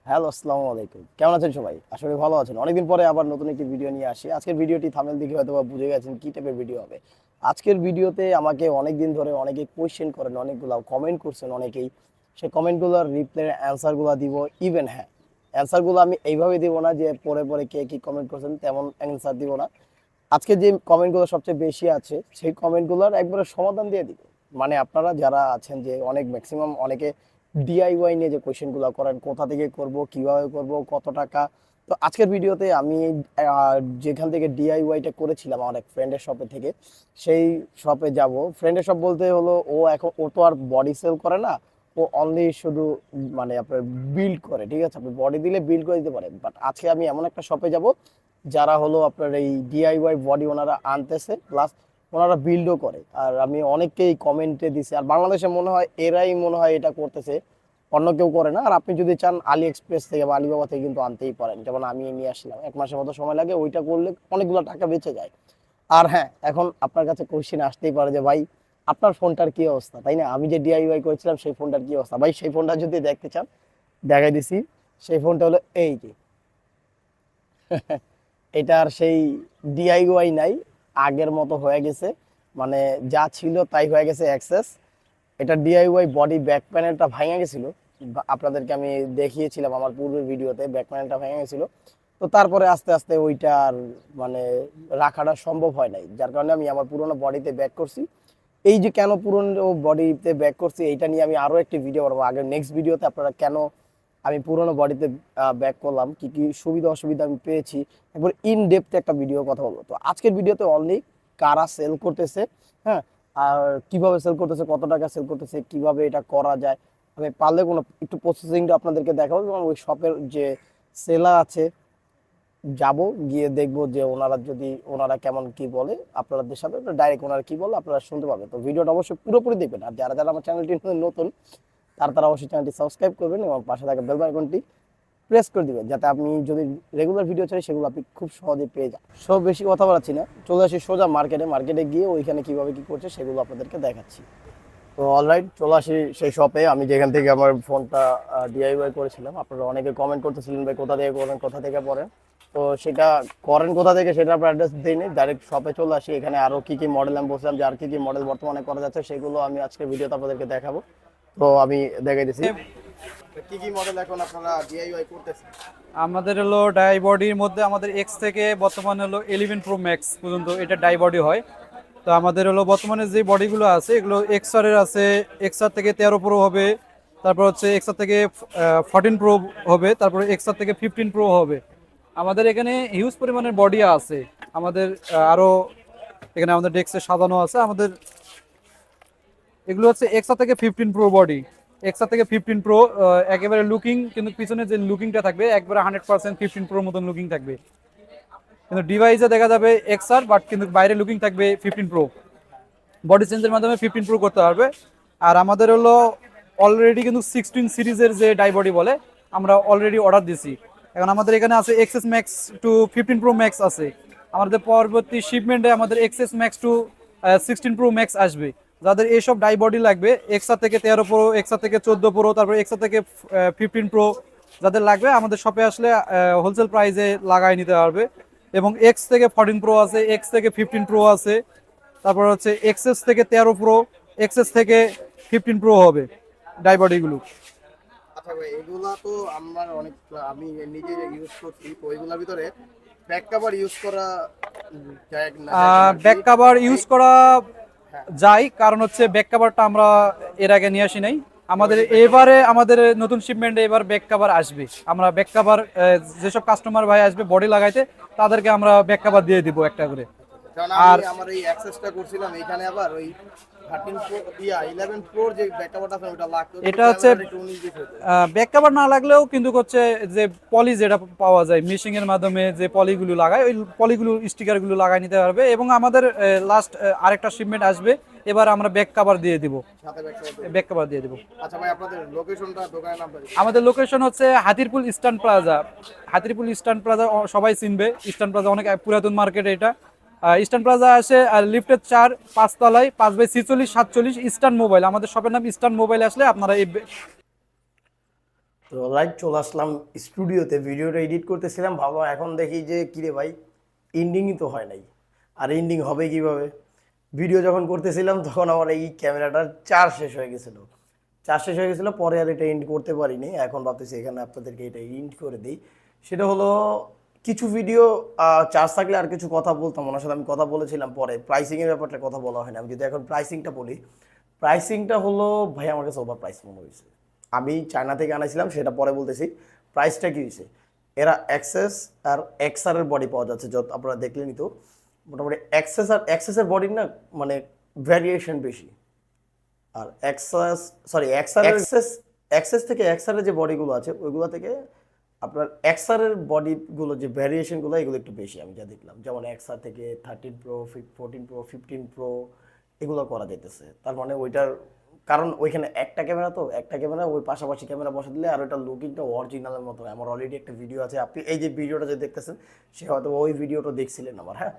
Hello, আসসালামু আলাইকুম। কেমন আছেন সবাই? আশা করি ভালো আছেন। অনেকদিন পরে আবার নতুন একটি ভিডিও নিয়ে আসি। আজকের ভিডিওটি থাম্বনেল দেখে হয়তোবা বুঝে গেছেন কি টাইপের ভিডিও হবে। আজকের ভিডিওতে আমাকে অনেকদিন ধরে অনেকে কোয়েশ্চেন করেন, অনেকগুলা কমেন্ট করছেন অনেকেই। সেই কমেন্টগুলোর রিপ্লাই অ্যান্সারগুলো দিব। ইভেন হ্যাঁ, অ্যান্সারগুলো আমি এইভাবে দিব না যে পরে পরে কে কি কমেন্ট করছেন তেমন অ্যান্সার দিব না। আজকে যে কমেন্টগুলো সবচেয়ে বেশি আছে সেই কমেন্টগুলোর একবারে সমাধান দিয়ে দিব। মানে আপনারা যারা আছেন যে অনেক ম্যাক্সিমাম অনেকে ডিআইওয়াই নিয়ে যে কোয়েশ্চেনগুলো করেন, কোথা থেকে করব, কিভাবে করব, কত টাকা। তো আজকের ভিডিওতে আমি যেখান থেকে ডিআইওয়াইটা করেছিলাম আমার এক ফ্রেন্ডের শপে থেকে, সেই শপে যাব। ফ্রেন্ডের শপ বলতে হলো ও তো আর বডি সেল করে না, ও অনলি শুধু মানে আপনার বিল্ড করে। ঠিক আছে, আপনি বডি দিলে বিল্ড করে দিতে পারেন, বাট আজকে আমি এমন একটা শপে যাব যারা হলো আপনার এই ডিআইওয়াই বডি ওনারা আনতেছে, প্লাস ওনারা বিল্ডও করে। আর আমি অনেককেই কমেন্টে দিছি, আর বাংলাদেশে মনে হয় এরাই মনে হয় এটা করতেছে, অন্য কেউ করে না। আর আপনি যদি চান আলি এক্সপ্রেস থেকে বা আলিবাবা থেকে কিন্তু আনতেই পারেন, যেমন আমি নিয়ে আসলাম। 1 মাসের মতো সময় লাগে, ওইটা করলে অনেকগুলো টাকা বেঁচে যায়। আর হ্যাঁ, এখন আপনার কাছে কোশ্চেন আসতেই পারে যে ভাই আপনার ফোনটার কি অবস্থা, তাই না? আমি যে ডিআইওয়াই করেছিলাম সেই ফোনটার কি অবস্থা। ভাই সেই ফোনটা যদি দেখতে চান দেখাই দিছি। সেই ফোনটা হলো এই যে এটা আর সেই ডিআইওয়াই নাই, আগের মতো হয়ে গেছে। মানে যা ছিল তাই হয়ে গেছে অ্যাক্সেস। এটা ডিআইওয়াই বডি ব্যাক প্যানেলটা ভেঙে গেছিল, আপনাদেরকে আমি দেখিয়েছিলাম আমার পূর্বের ভিডিওতে। ব্যাক প্যানেলটা ভেঙে গেছিল, তো তারপরে আস্তে আস্তে ওইটা আর মানে রাখাটা সম্ভব হয় নাই, যার কারণে আমি আমার পুরোনো বডিতে ব্যাক করছি। এই যে কেন পুরনো বডিতে ব্যাক করছি এইটা নিয়ে আমি আরও একটি ভিডিও বানাবো আগের নেক্সট ভিডিওতে। আপনারা কেন আমি পুরোনো বডিতে ব্যাক করলাম, কি কি সুবিধা অসুবিধা আমি পেয়েছি, একবার ইন ডেপথে একটা ভিডিও কথা বলবো। তো আজকের ভিডিওতে অনলি কারা সেল করতেছে, হ্যাঁ, আর কিভাবে সেল করতেছে, কত টাকা সেল করতেছে, কিভাবে এটা করা যায়, আমি পারলে কোনো একটু প্রসেসিংটা আপনাদেরকে দেখাবো। এবং ওই শপের যে সেলার আছে যাব, গিয়ে দেখবো যে ওনারা কেমন কি বলে আপনাদের সাথে ডাইরেক্ট, ওনারা কি বলে আপনারা শুনতে পাবেন। তো ভিডিওটা অবশ্যই পুরোপুরি দেখবেন। আর যারা যারা আমার চ্যানেলটি নতুন তারা অবশ্যই চ্যানেলটি সাবস্ক্রাইব করবেন এবং পাশে থাকা বেল আইকনটি প্রেস করে দিবেন, যাতে আপনি যদি রেগুলার ভিডিও চাই সেগুলো আপনি খুব সহজে পেয়ে যান। সব বেশি কথা বলাচ্ছি না, চলে আসি সোজা মার্কেটে গিয়ে ওইখানে কিভাবে কি করছে সেগুলো আপনাদেরকে দেখাচ্ছি। তো অলরাইট, চলে আসি সেই শপে আমি যেখান থেকে আমার ফোনটা ডিআইওয়াই করেছিলাম। আপনারা অনেকে কমেন্ট করতেছিলেন ভাই কোথা থেকে করেন, কোথা থেকে পড়েন। তো সেটা করেন কোথা থেকে সেটা আপনার অ্যাড্রেস দিইনি, ডাইরেক্ট শপে চলে আসি। এখানে আরও কী কী মডেল আমি বলছিলাম যে আর কী কী মডেল বর্তমানে করা যাচ্ছে সেগুলো আমি আজকে ভিডিওতে আপনাদেরকে দেখাবো। তো আমি দেখাই দিচ্ছি কি কি মডেল এখন আপনারা ডিআইওয়াই করতেছেন। আমাদের হলো ডাই বডির মধ্যে আমাদের এক্স থেকে বর্তমানে হলো 11 প্রো ম্যাক্স পর্যন্ত এটা ডাই বডি হয়। তো আমাদের হলো বর্তমানে যে বডিগুলো আছে এগুলো এক্সআর এর আছে, এক্সআর থেকে 13 প্রো হবে, তারপর হচ্ছে এক্সআর থেকে 14 প্রো হবে, তারপরে এক্সআর থেকে 15 প্রো হবে। আমাদের এখানে হিউজ পরিমাণের বডি আছে। আমাদের আরো এখানে আমাদের ডেস্কে সাজানো আছে। আমাদের এগুলো হচ্ছে এক্সআর থেকে 15 প্রো বডি, এক্সআর থেকে 15 প্রো একেবারে লুকিং, কিন্তু পিছনে যে লুকিংটা থাকবে একবারে 100% 15 প্রো মতন লুকিং থাকবে। কিন্তু ডিভাইসে দেখা যাবে এক্সআর, বাট কিন্তু বাইরে লুকিং থাকবে 15 প্রো। বডি চেঞ্জের মাধ্যমে 15 প্রো করতে পারবে। আর আমাদের হলো অলরেডি কিন্তু 16 সিরিজের যে ডাই বডি বলে আমরা অলরেডি অর্ডার দিছি। এখন আমাদের এখানে আছে XS max to 15 pro max আছে। আমাদের পরবর্তী শিপমেন্টে আমাদের XS max to 16 pro max আসবে। যাদের এইসব ডাই বডি লাগবে, এক্সআর থেকে 13 প্রো, এক্সআর থেকে 14 প্রো, তারপর এক্সআর থেকে 15 প্রো যাদের লাগবে আমাদের শপে আসলে হোলসেল প্রাইসে লাগাই নিতে পারবে। এবং এক্স থেকে 14 প্রো আছে, এক্স থেকে 15 প্রো আছে, তারপর হচ্ছে এক্সএস থেকে 13 প্রো, এক্সএস থেকে 15 প্রো হবে ডাই বডিগুলো। আচ্ছা ভাই, এগুলা তো আমার অনেক, আমি নিজে ইউজ করছি, তো এগুলোর ভিতরে ব্যাক কভার ইউজ করা যায় না? ব্যাক কভার ইউজ করা হ্যাঁ, যায়, কারণ হচ্ছে ব্যাক কভারটা আমরা এর আগে নিয়ে আসি নাই। আমাদের এবারে আমাদের নতুন শিপমেন্টে এবার ব্যাক কভার আসবে। আমরা ব্যাক কভার যেসব কাস্টমার ভাই আসবে বডি লাগাইতে তাদেরকে আমরা ব্যাক কভার দিয়ে দিব একটা করে। কারণ আমি আর আমার এই অ্যাক্সেসটা করছিলাম এখানে, আবার ওই 13 প্রো 11 প্রোর যে ব্যাক কভারটা আছে ওটা লাগতো, এটা হচ্ছে ব্যাক কভার না লাগলেও কিন্তু হচ্ছে যে পলি যেটা পাওয়া যায় মেশিং এর মাধ্যমে, যে পলিগুলো লাগায় ওই পলিগুলো স্টিকারগুলো লাগাই নিতে পারবে। এবং আমাদের লাস্ট আরেকটা শিপমেন্ট আসবে, এবার আমরা ব্যাক কভার দিয়ে দিব, সাথে ব্যাক কভার দিয়ে দিব। আচ্ছা ভাই, আপনাদের লোকেশনটা, দোকানের নামটা? আমাদের লোকেশন হচ্ছে Hatirpool eastern plaza. Hatirpool eastern plaza সবাই চিনবে, ইস্টার্ন প্লাজা অনেক পুরাতন মার্কেট এটা। ইস্টার্ন প্লাজা আসে আর লিফটের 4 5 তলায় 5/46 47 ইস্টার্ন মোবাইল। আমাদের শপের নাম ইস্টার্ন মোবাইল। আসলে আপনারা এই তো লাইক চলে আসলাম স্টুডিওতে, ভিডিওটা এডিট করতেছিলাম, ভাবলাম এখন দেখি যে কিরে ভাই এন্ডিংই তো হয় নাই, আর এন্ডিং হবে কিভাবে। ভিডিও যখন করতেছিলাম তখন আমার এই ক্যামেরাটার চার্জ শেষ হয়ে গেছিলো, পরে আর এটা এন্ড করতে পারিনি। এখন ভাবতেছি এখানে আপনাদেরকে এটা এন্ড করে দিই। সেটা হলো কিছু ভিডিও চার্জ থাকলে আর কিছু কথা বলতাম, ওনার সাথে আমি কথা বলেছিলাম, পরে প্রাইসিংয়ের ব্যাপারটা কথা বলা হয় না। আমি যদি এখন প্রাইসিংটা বলি, প্রাইসিংটা হলো ভাই আমার কাছে ওভার প্রাইস মনে হয়েছে। আমি চায়না থেকে আনাইছিলাম, সেটা পরে বলতেছি। প্রাইসটা কি হয়েছে, এরা এক্সেস আর এক্সআরের বডি পাওয়া যাচ্ছে, যত আপনারা দেখলেনই তো। মোটামুটি এক্সেসের বডির না মানে ভ্যারিয়েশন বেশি। আর এক্সেস থেকে এক্সআরের যে বডিগুলো আছে ওইগুলো থেকে আপনার এক্সআরের বডিগুলো যে ভ্যারিয়েশনগুলো এগুলো একটু বেশি আমি যা দেখলাম। যেমন এক্সআর থেকে 13 প্রো, 14 প্রো, 15 প্রো এগুলো করা যাইতেছে। তার মানে ওইটার কারণ ওইখানে একটা ক্যামেরা ওই পাশাপাশি ক্যামেরা বসে দিলে আর ওইটা লুকিংটা অরিজিনালের মতো হয়। আমার অলরেডি একটা ভিডিও আছে, আপনি এই যে ভিডিওটা যে দেখতেছেন সে হয়তো ওই ভিডিওটা দেখছিলেন আমার, হ্যাঁ।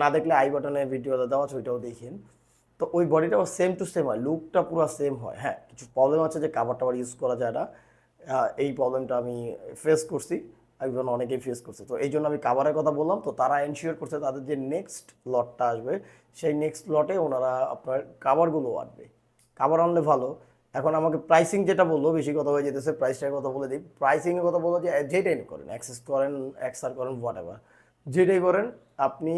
না দেখলে আই বাটনে ভিডিওটা দেওয়া আছে, ওইটাও দেখেন। তো ওই বডিটাও সেম টু সেম হয়, লুকটা পুরো সেম হয়। হ্যাঁ, কিছু প্রবলেম আছে যে কাভার টাভার ইউজ করা যায় না, এই প্রবলেমটা আমি ফেস করছি, একজন অনেকেই ফেস করছে। তো এই জন্য আমি কাভারের কথা বললাম। তো তারা এনশিওর করছে তাদের যে নেক্সট লটটা আসবে সেই নেক্সট লটে ওনারা আপনার কাভারগুলো আনবে, কাভার আনলে ভালো। এখন আমাকে প্রাইসিং যেটা বললো, বেশি কথা হয়ে যেতেছে, প্রাইসটার কথা বলে দিই। প্রাইসিংয়ের কথা বললো যে যেটাই করেন, অ্যাক্সেস করেন, এক্সআর করেন, হোয়াট এভার, যেটাই করেন আপনি,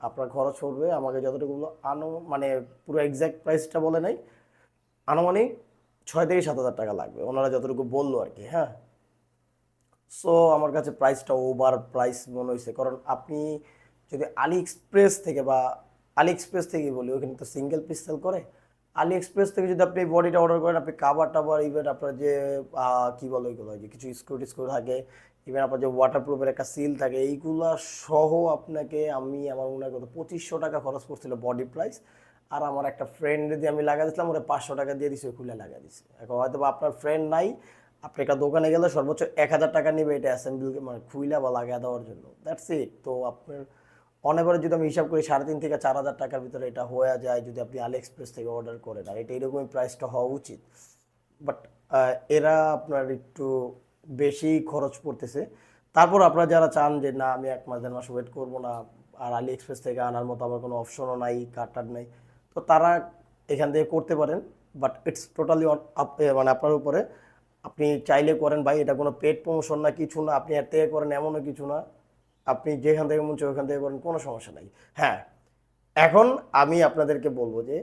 আপনার খরচ পড়বে আমাকে যতটুকু বললো মানে পুরো এক্স্যাক্ট প্রাইসটা বলে নাই, আনুমানিক 6 থেকে 7 হাজার টাকা লাগবে ওনারা যতটুকু বললো আর কি, হ্যাঁ। সো আমার কাছে প্রাইসটা ওভার প্রাইস মনে হয়েছে। কারণ আপনি যদি আলি এক্সপ্রেস থেকে বলি, ওইখানে তো সিঙ্গেল পিস সেল করে। আলি এক্সপ্রেস থেকে যদি আপনি বডিটা অর্ডার করেন, আপনি কাভার টাভার, ইভেন আপনার যে কী বলো ওইগুলো, যে কিছু স্ক্রু থাকে, ইভেন আপনার যে ওয়াটারপ্রুফের একটা সিল থাকে, এইগুলা সহ আপনাকে আমার মনে হয় কত 2500 টাকা খরচ পড়ছিল বডি প্রাইস। আর আমার একটা ফ্রেন্ড দিয়ে আমি লাগা দিয়েছিলাম, ওরা 500 টাকা দিয়ে দিছে, খুলে লাগা দিছে। এখন হয়তো বা আপনার ফ্রেন্ড নাই, আপনি একটা দোকানে গেলে সর্বোচ্চ 1000 টাকা নেবে এটা অ্যাসেম্বল মানে খুইলা বা লাগা দেওয়ার জন্য, দ্যাটস ইট। তো আপনার অনেবারে যদি আমি হিসাব করি 3,500 থেকে 4,000 টাকার ভিতরে এটা হয়ে যায় যদি আপনি আলি এক্সপ্রেস থেকে অর্ডার করেন। আর এটা এরকমই প্রাইসটা হওয়া উচিত, বাট এরা আপনার একটু বেশি খরচ পড়তেছে। তারপর আপনারা যারা চান যে না আমি 1 মাস 1.5 মাস ওয়েট করবো না, আর আলি এক্সপ্রেস থেকে আনার মতো আমার কোনো অপশনও নাই, কার্ড নাই, তো তারা এখান থেকে করতে পারেন। বাট ইটস টোটালি মানে আপনার উপরে, আপনি চাইলে করেন ভাই, এটা কোনো পেড প্রমোশন না, কিছু না, আপনি এর থেকে করেন এমনও কিছু না, আপনি যেখান থেকে মন চায় ওখান থেকে করেন, কোনো সমস্যা নাই। হ্যাঁ, এখন আমি আপনাদেরকে বলবো যে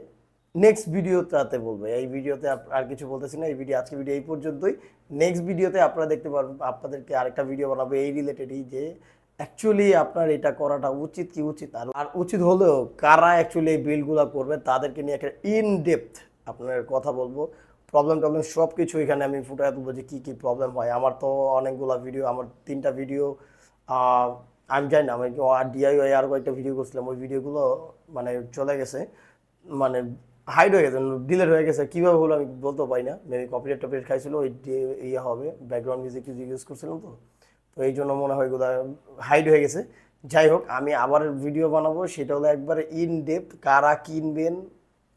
নেক্সট ভিডিওটাতে বলবো, এই ভিডিওতে আর কিছু বলতেছি না। আজকে ভিডিও এই পর্যন্তই। নেক্সট ভিডিওতে আপনারা দেখতে পারবেন, আপনাদেরকে আরেকটা ভিডিও বানাবো এই রিলেটেডই, যে অ্যাকচুয়ালি আপনার এটা করাটা উচিত কি উচিত না, আর উচিত হলেও কারা অ্যাকচুয়ালি এই বিলগুলো করবে তাদেরকে নিয়ে একটা ইন ডেপথ আপনার কথা বলবো। প্রবলেম সব কিছু এখানে আমি ফুটায় তুলবো যে কী কী প্রবলেম হয়। আমার তো অনেকগুলো ভিডিও, আমার 3টা ভিডিও আমি জানি না, আমি ডিআইওয়াই আর কয়েকটা ভিডিও করছিলাম, ওই ভিডিওগুলো মানে চলে গেছে, মানে হাইড হয়ে গেছে, ডিলেট হয়ে গেছে, কীভাবে হলো আমি বলতে পারি না। মেবি কপিরাইট টপিরাইট খাইছিল, ওই ইয়ে হবে, ব্যাকগ্রাউন্ড মিউজিক ইউজ করছিলাম তো, তো এই জন্য মনে হয় এগুলো হাইড হয়ে গেছে। যাই হোক, আমি আবার ভিডিও বানাবো, সেটা হলো একবারে ইন ডেপথ, কারা কিনবেন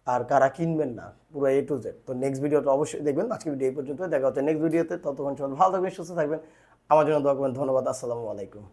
আর কারা কিনবেন না, পুরো A to Z। তো নেক্সট ভিডিওটা অবশ্যই দেখবেন। আজকে ভিডিও এই পর্যন্ত, দেখা হচ্ছে নেক্সট ভিডিওতে। ততক্ষণ সবাই ভালো থাকবেন, সুস্থ থাকবেন, আমার জন্য দোয়া করবেন। ধন্যবাদ, আসসালামু আলাইকুম।